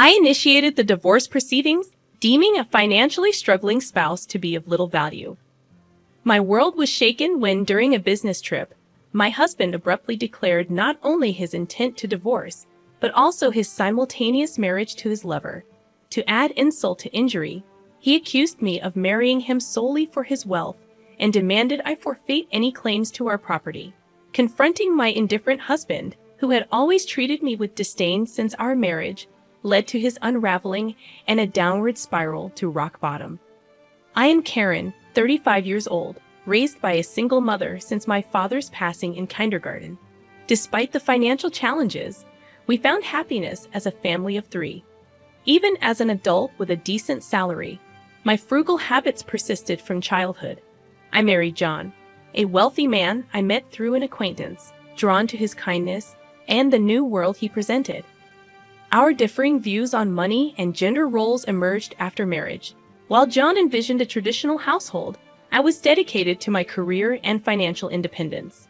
I initiated the divorce proceedings, deeming a financially struggling spouse to be of little value. My world was shaken when, during a business trip, my husband abruptly declared not only his intent to divorce, but also his simultaneous marriage to his lover. To add insult to injury, he accused me of marrying him solely for his wealth and demanded I forfeit any claims to our property. Confronting my indifferent husband, who had always treated me with disdain since our marriage, led to his unraveling and a downward spiral to rock bottom. I am Karen, 35 years old, raised by a single mother since my father's passing in kindergarten. Despite the financial challenges, we found happiness as a family of 3. Even as an adult with a decent salary, my frugal habits persisted from childhood. I married John, a wealthy man I met through an acquaintance, drawn to his kindness and the new world he presented. Our differing views on money and gender roles emerged after marriage. While John envisioned a traditional household, I was dedicated to my career and financial independence.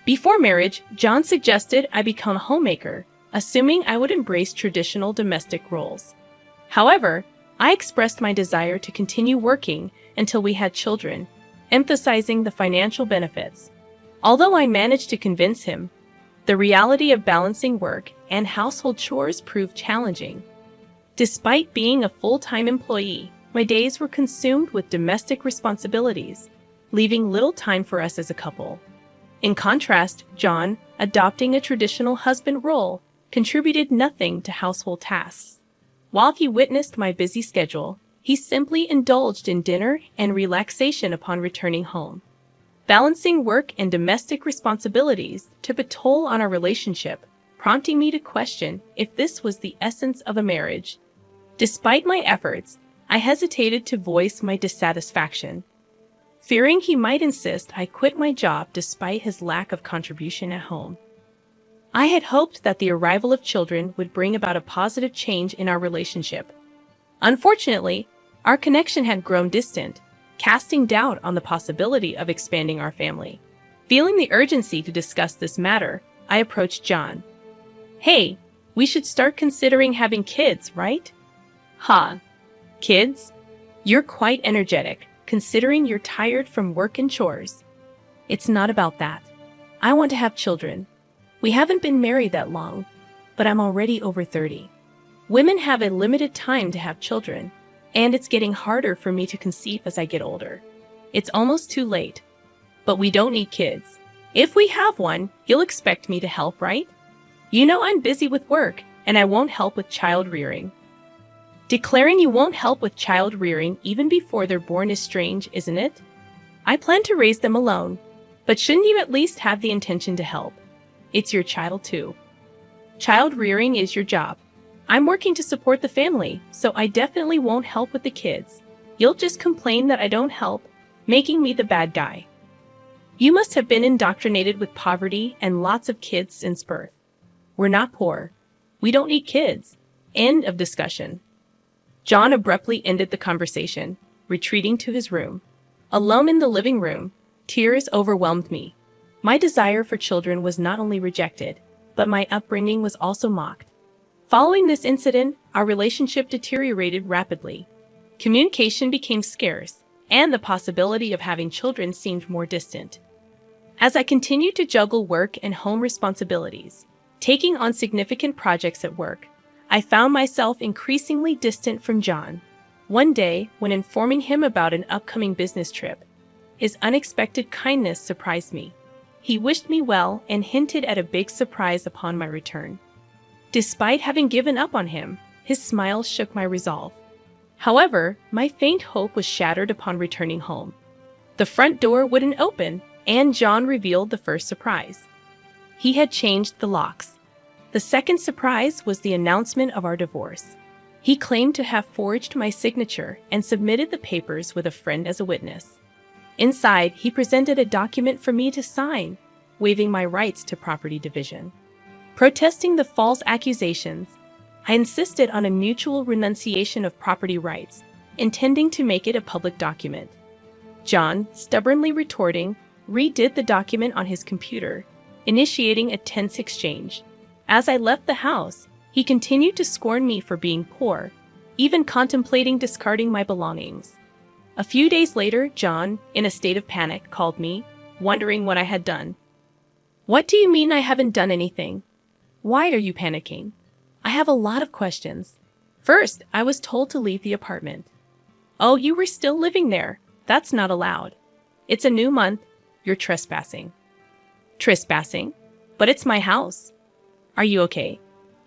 Before marriage, John suggested I become a homemaker, assuming I would embrace traditional domestic roles. However, I expressed my desire to continue working until we had children, emphasizing the financial benefits. Although I managed to convince him, the reality of balancing work and household chores proved challenging. Despite being a full-time employee, my days were consumed with domestic responsibilities, leaving little time for us as a couple. In contrast, John, adopting a traditional husband role, contributed nothing to household tasks. While he witnessed my busy schedule, he simply indulged in dinner and relaxation upon returning home. Balancing work and domestic responsibilities took a toll on our relationship, prompting me to question if this was the essence of a marriage. Despite my efforts, I hesitated to voice my dissatisfaction. Fearing he might insist I quit my job despite his lack of contribution at home. I had hoped that the arrival of children would bring about a positive change in our relationship. Unfortunately, our connection had grown distant, casting doubt on the possibility of expanding our family. Feeling the urgency to discuss this matter, I approached John. "Hey, we should start considering having kids, right?" "Ha, kids? You're quite energetic, considering you're tired from work and chores." "It's not about that. I want to have children. We haven't been married that long, but I'm already over 30. Women have a limited time to have children, and it's getting harder for me to conceive as I get older. It's almost too late. But we don't need kids. If we have one, you'll expect me to help, right? You know I'm busy with work, and I won't help with child rearing." Declaring you won't help with child rearing even before they're born is strange, isn't it? I plan to raise them alone, but shouldn't you at least have the intention to help? It's your child too. Child rearing is your job. I'm working to support the family, so I definitely won't help with the kids. You'll just complain that I don't help, making me the bad guy. You must have been indoctrinated with poverty and lots of kids since birth. We're not poor. We don't need kids. End of discussion. John abruptly ended the conversation, retreating to his room. Alone in the living room, tears overwhelmed me. My desire for children was not only rejected, but my upbringing was also mocked. Following this incident, our relationship deteriorated rapidly. Communication became scarce, and the possibility of having children seemed more distant. As I continued to juggle work and home responsibilities, taking on significant projects at work, I found myself increasingly distant from John. One day, when informing him about an upcoming business trip, his unexpected kindness surprised me. He wished me well and hinted at a big surprise upon my return. Despite having given up on him, his smile shook my resolve. However, my faint hope was shattered upon returning home. The front door wouldn't open, and John revealed the first surprise. He had changed the locks. The second surprise was the announcement of our divorce. He claimed to have forged my signature and submitted the papers with a friend as a witness. Inside, he presented a document for me to sign, waiving my rights to property division. Protesting the false accusations, I insisted on a mutual renunciation of property rights, intending to make it a public document. John, stubbornly retorting, redid the document on his computer, initiating a tense exchange. As I left the house, He continued to scorn me for being poor, even contemplating discarding my belongings. A few days later, John, in a state of panic, called me, wondering what I had done. "What do you mean I haven't done anything? Why are you panicking?" "I have a lot of questions. First, I was told to leave the apartment." "Oh, you were still living there. That's not allowed. It's a new month. You're trespassing." "Trespassing? But it's my house." "Are you okay?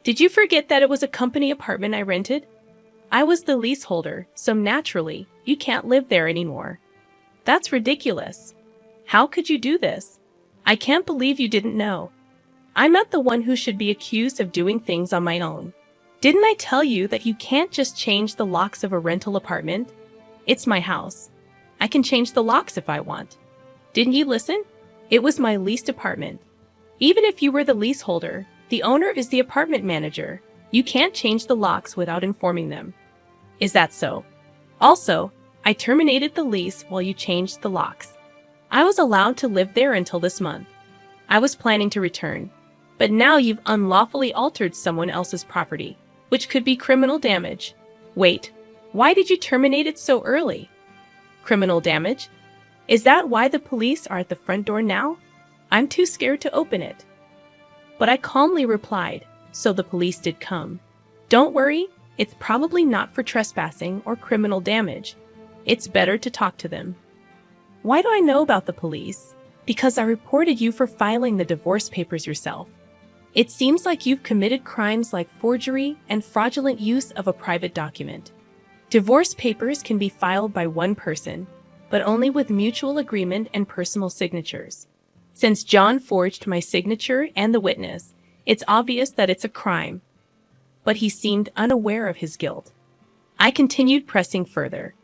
Did you forget that it was a company apartment I rented? I was the leaseholder, so naturally, you can't live there anymore." "That's ridiculous. How could you do this? I can't believe you didn't know. I'm not the one who should be accused of doing things on my own. Didn't I tell you that you can't just change the locks of a rental apartment? It's my house. I can change the locks if I want. Didn't you listen? It was my leased apartment. Even if you were the leaseholder, the owner is the apartment manager. You can't change the locks without informing them." "Is that so? Also, I terminated the lease while you changed the locks. I was allowed to live there until this month. I was planning to return. But now you've unlawfully altered someone else's property, which could be criminal damage." "Wait, why did you terminate it so early?" "Criminal damage? Is that why the police are at the front door now? I'm too scared to open it." But I calmly replied, "So the police did come. Don't worry, it's probably not for trespassing or criminal damage. It's better to talk to them." "Why do I know about the police?" "Because I reported you for filing the divorce papers yourself. It seems like you've committed crimes like forgery and fraudulent use of a private document. Divorce papers can be filed by one person, but only with mutual agreement and personal signatures. Since John forged my signature and the witness, it's obvious that it's a crime." But he seemed unaware of his guilt. I continued pressing further.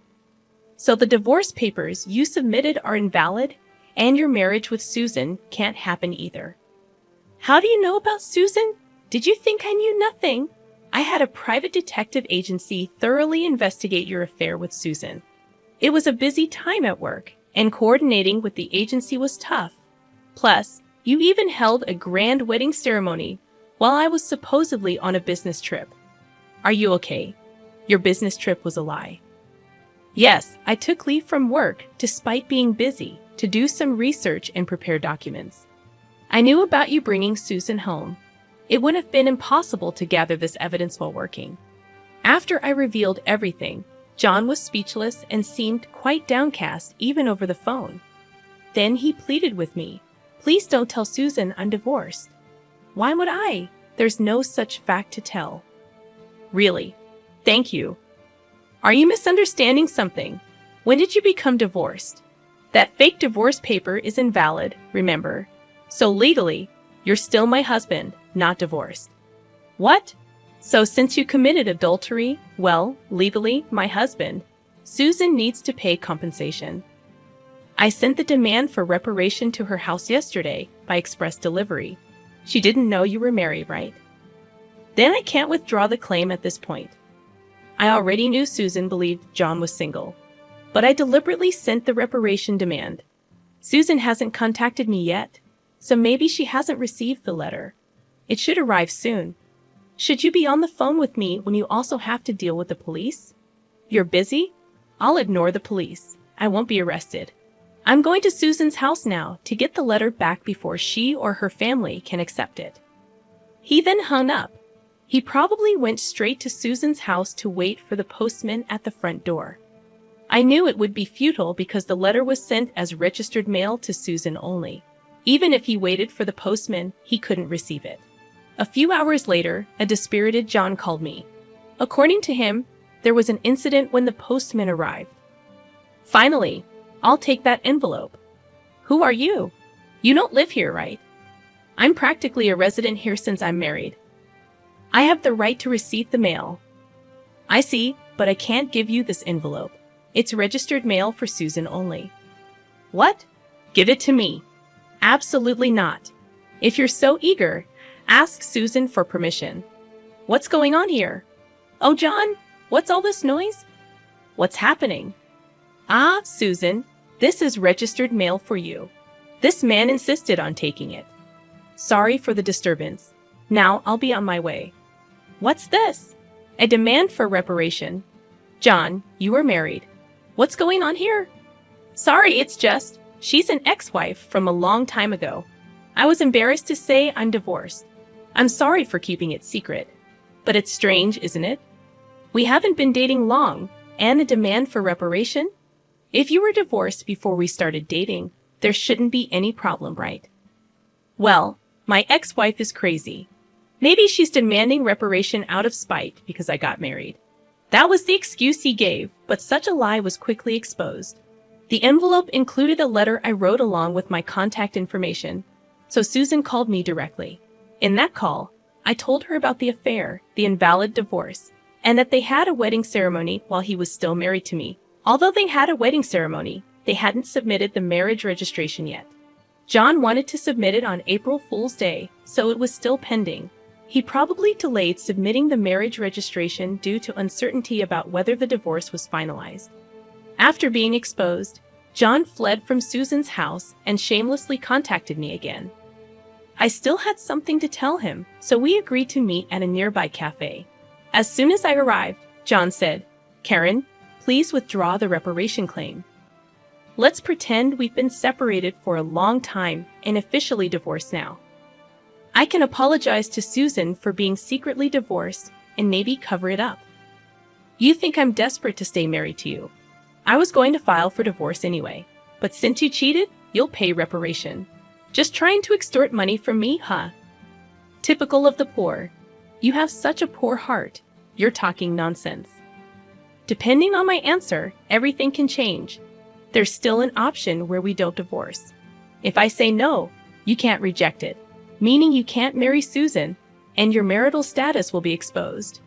"So the divorce papers you submitted are invalid, and your marriage with Susan can't happen either." "How do you know about Susan? Did you think I knew nothing? I had a private detective agency thoroughly investigate your affair with Susan. It was a busy time at work, and coordinating with the agency was tough. Plus, you even held a grand wedding ceremony while I was supposedly on a business trip. Are you okay? Your business trip was a lie." "Yes, I took leave from work despite being busy to do some research and prepare documents. I knew about you bringing Susan home. It would have been impossible to gather this evidence while working." After I revealed everything, John was speechless and seemed quite downcast even over the phone. Then he pleaded with me, "Please don't tell Susan I'm divorced." "Why would I? There's no such fact to tell." "Really? Thank you. Are you misunderstanding something? When did you become divorced? That fake divorce paper is invalid, remember? So legally, you're still my husband, not divorced." "What? So since you committed adultery, well, legally, my husband, Susan needs to pay compensation. I sent the demand for reparation to her house yesterday by express delivery. She didn't know you were married, right? Then I can't withdraw the claim at this point. I already knew Susan believed John was single, but I deliberately sent the reparation demand. Susan hasn't contacted me yet, so maybe she hasn't received the letter. It should arrive soon. Should you be on the phone with me when you also have to deal with the police? You're busy? I'll ignore the police. I won't be arrested. I'm going to Susan's house now to get the letter back before she or her family can accept it." He then hung up. He probably went straight to Susan's house to wait for the postman at the front door. I knew it would be futile because the letter was sent as registered mail to Susan only. Even if he waited for the postman, he couldn't receive it. A few hours later, a dispirited John called me. According to him, there was an incident when the postman arrived. "Finally, I'll take that envelope." "Who are you? You don't live here, right?" "I'm practically a resident here since I'm married. I have the right to receive the mail." "I see, but I can't give you this envelope. It's registered mail for Susan only." "What? Give it to me." "Absolutely not. If you're so eager, ask Susan for permission." "What's going on here?" "Oh, John, what's all this noise?" "What's happening?" "Ah, Susan, this is registered mail for you. This man insisted on taking it. Sorry for the disturbance. Now I'll be on my way." What's this? A demand for reparation. John, you are married. What's going on here? Sorry, it's just, she's an ex-wife from a long time ago. I was embarrassed to say I'm divorced. I'm sorry for keeping it secret. But it's strange, isn't it? We haven't been dating long, and a demand for reparation? If you were divorced before we started dating, there shouldn't be any problem, right? Well, my ex-wife is crazy. Maybe she's demanding reparation out of spite because I got married. That was the excuse he gave, but such a lie was quickly exposed. The envelope included a letter I wrote along with my contact information, so Susan called me directly. In that call, I told her about the affair, the invalid divorce, and that they had a wedding ceremony while he was still married to me. Although they had a wedding ceremony, they hadn't submitted the marriage registration yet. John wanted to submit it on April Fool's Day, so it was still pending. He probably delayed submitting the marriage registration due to uncertainty about whether the divorce was finalized. After being exposed, John fled from Susan's house and shamelessly contacted me again. I still had something to tell him, so we agreed to meet at a nearby cafe. As soon as I arrived, John said, "Karen, please withdraw the reparation claim. Let's pretend we've been separated for a long time and officially divorced now. I can apologize to Susan for being secretly divorced and maybe cover it up. You think I'm desperate to stay married to you. I was going to file for divorce anyway, but since you cheated, you'll pay reparation. Just trying to extort money from me, huh? Typical of the poor. You have such a poor heart. You're talking nonsense. Depending on my answer, everything can change. There's still an option where we don't divorce. If I say no, you can't reject it, meaning you can't marry Susan, and your marital status will be exposed.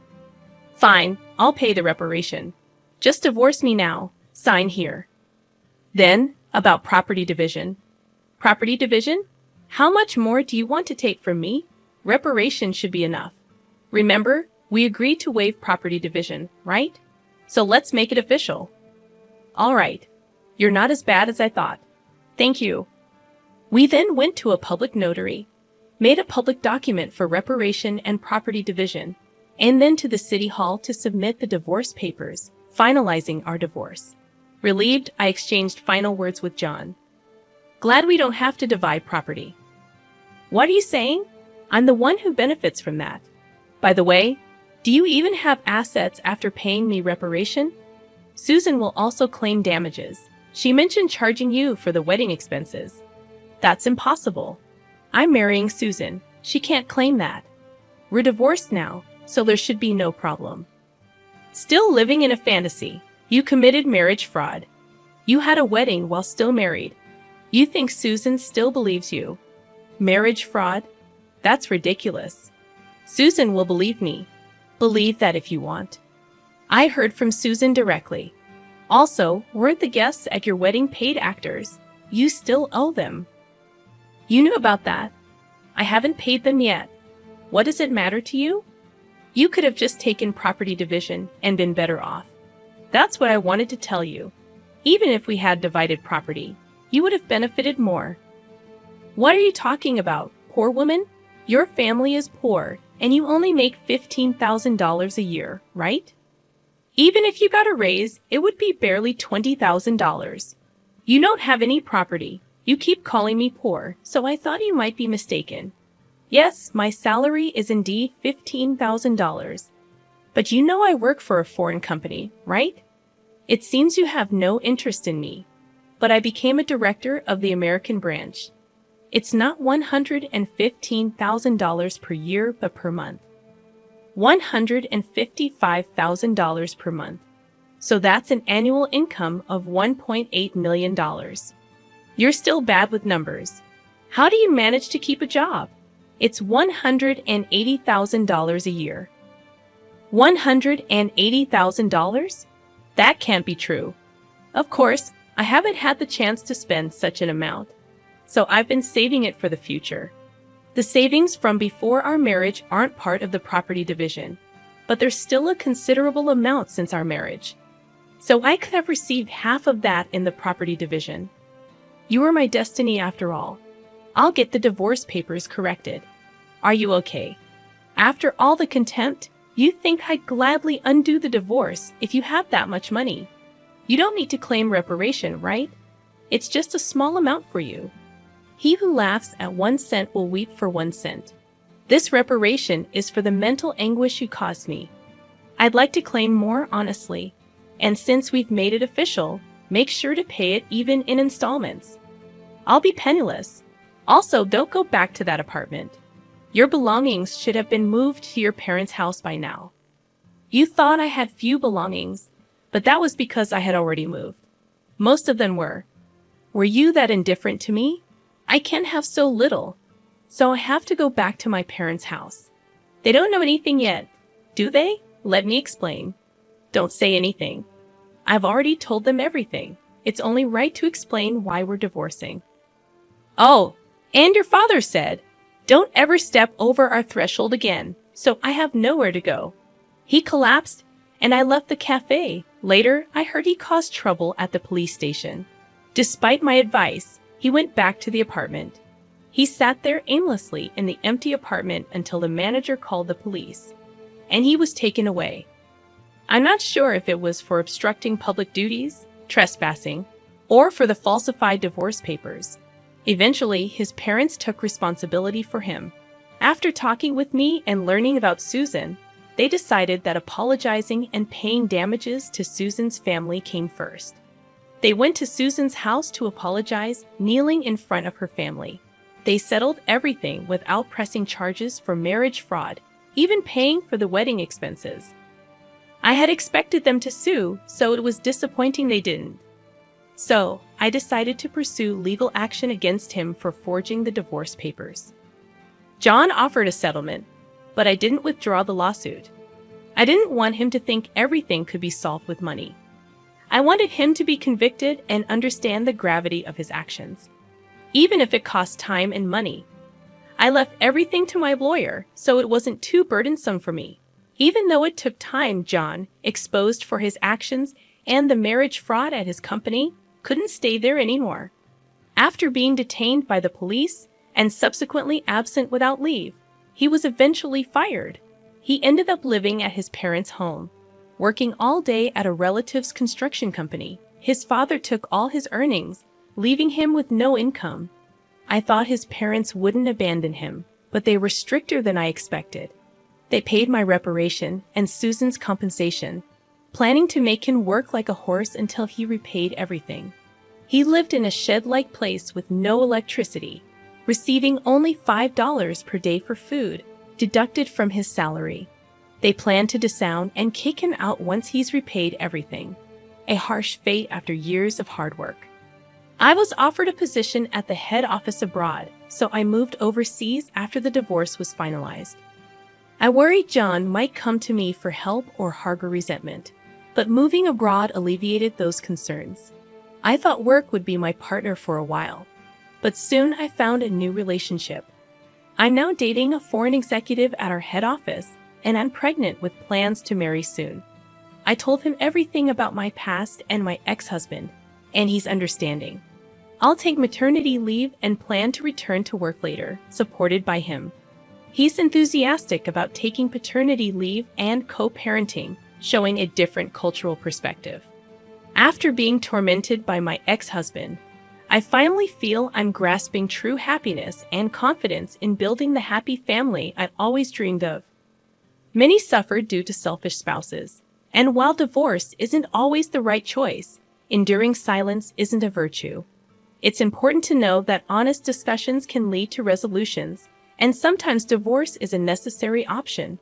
Fine, I'll pay the reparation. Just divorce me now. Sign here." Then, about property division. Property division? How much more do you want to take from me? Reparation should be enough. Remember, we agreed to waive property division, right? So let's make it official. All right. You're not as bad as I thought. Thank you. We then went to a public notary, made a public document for reparation and property division, and then to the city hall to submit the divorce papers, finalizing our divorce. Relieved, I exchanged final words with John. Glad we don't have to divide property. What are you saying? I'm the one who benefits from that. By the way, do you even have assets after paying me reparation? Susan will also claim damages. She mentioned charging you for the wedding expenses. That's impossible. I'm marrying Susan. She can't claim that. We're divorced now, so there should be no problem. Still living in a fantasy. You committed marriage fraud. You had a wedding while still married. You think Susan still believes you. Marriage fraud? That's ridiculous. Susan will believe me. Believe that if you want. I heard from Susan directly. Also, weren't the guests at your wedding paid actors? You still owe them. You knew about that. I haven't paid them yet. What does it matter to you? You could have just taken property division and been better off. That's what I wanted to tell you. Even if we had divided property, you would have benefited more. What are you talking about, poor woman? Your family is poor, and you only make $15,000 a year, right? Even if you got a raise, it would be barely $20,000. You don't have any property. You keep calling me poor, so I thought you might be mistaken. Yes, my salary is indeed $15,000. But you know I work for a foreign company, right? It seems you have no interest in me. But I became a director of the American branch. It's not $115,000 per year, but per month. $155,000 per month. So that's an annual income of $1.8 million. You're still bad with numbers. How do you manage to keep a job? It's $180,000 a year. $180,000? That can't be true. Of course, I haven't had the chance to spend such an amount, so I've been saving it for the future. The savings from before our marriage aren't part of the property division, but there's still a considerable amount since our marriage. So I could have received half of that in the property division. You are my destiny after all. I'll get the divorce papers corrected. Are you okay? After all the contempt, You think I'd gladly undo the divorce if you have that much money. You don't need to claim reparation, right? It's just a small amount for you. He who laughs at 1 cent will weep for 1 cent. This reparation is for the mental anguish you caused me. I'd like to claim more honestly, and since we've made it official, make sure to pay it even in installments. I'll be penniless. Also, don't go back to that apartment. Your belongings should have been moved to your parents' house by now. You thought I had few belongings, but that was because I had already moved. Most of them were. Were you that indifferent to me? I can't have so little, so I have to go back to my parents' house. They don't know anything yet, do they? Let me explain. Don't say anything. I've already told them everything. It's only right to explain why we're divorcing. Oh, and your father said, don't ever step over our threshold again, so I have nowhere to go. He collapsed, and I left the cafe. Later, I heard he caused trouble at the police station. Despite my advice, he went back to the apartment. He sat there aimlessly in the empty apartment until the manager called the police, and he was taken away. I'm not sure if it was for obstructing public duties, trespassing, or for the falsified divorce papers. Eventually, his parents took responsibility for him. After talking with me and learning about Susan, they decided that apologizing and paying damages to Susan's family came first. They went to Susan's house to apologize, kneeling in front of her family. They settled everything without pressing charges for marriage fraud, even paying for the wedding expenses. I had expected them to sue, so it was disappointing they didn't. So, I decided to pursue legal action against him for forging the divorce papers. John offered a settlement, but I didn't withdraw the lawsuit. I didn't want him to think everything could be solved with money. I wanted him to be convicted and understand the gravity of his actions, even if it cost time and money. I left everything to my lawyer, so it wasn't too burdensome for me. Even though it took time, John, exposed for his actions and the marriage fraud at his company, couldn't stay there anymore. After being detained by the police and subsequently absent without leave, he was eventually fired. He ended up living at his parents' home, working all day at a relative's construction company. His father took all his earnings, leaving him with no income. I thought his parents wouldn't abandon him, but they were stricter than I expected. They paid my reparation and Susan's compensation, planning to make him work like a horse until he repaid everything. He lived in a shed-like place with no electricity, receiving only $5 per day for food, deducted from his salary. They planned to disown and kick him out once he's repaid everything. A harsh fate after years of hard work. I was offered a position at the head office abroad, so I moved overseas after the divorce was finalized. I worried John might come to me for help or harbor resentment, but moving abroad alleviated those concerns. I thought work would be my partner for a while, but soon I found a new relationship. I'm now dating a foreign executive at our head office, and I'm pregnant with plans to marry soon. I told him everything about my past and my ex-husband, and he's understanding. I'll take maternity leave and plan to return to work later, supported by him. He's enthusiastic about taking paternity leave and co-parenting, showing a different cultural perspective. After being tormented by my ex-husband, I finally feel I'm grasping true happiness and confidence in building the happy family I always dreamed of. Many suffer due to selfish spouses, and while divorce isn't always the right choice, enduring silence isn't a virtue. It's important to know that honest discussions can lead to resolutions, and sometimes divorce is a necessary option.